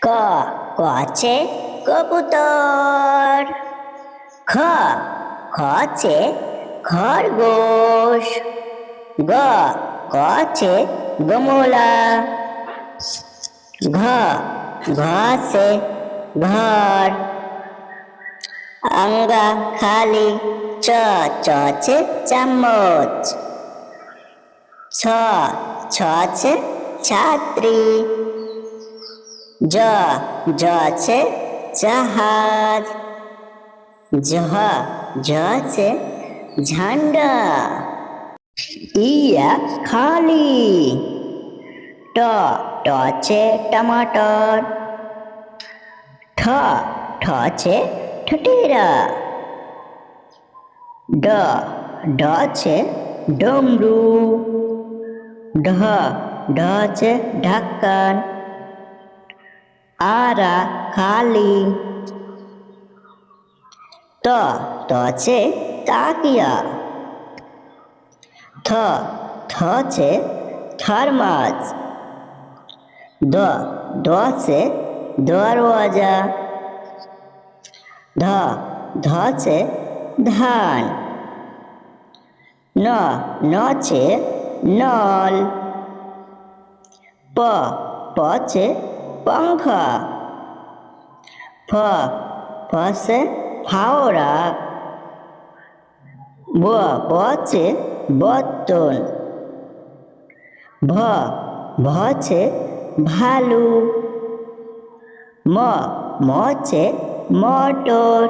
ক আছে কবুতর। খ আছে খরগোশ। গ আছে গমলা। ঘ আছে ঘর। আঙ্গা খালি। চ আছে চামচ। ছ আছে ছাত্রী। জ আছে জাহাজ। ঝ আছে ঝান্ডা। ইয়া খালি। ট আছে টমাটর। ঠ আছে ঠটেরা। ড আছে ডমরু। ঢ আছে ঢাকান। আরা খালি। ত আছে তাকিয়া। থ আছে থার্মাস। দ আছে দরওয়াজা। ধ আছে ধান। ন আছে নল। প আছে पंखा। फ আছে ফাওড়া। ব আছে বর্তন। ভ আছে ভালু। ম আছে মটর।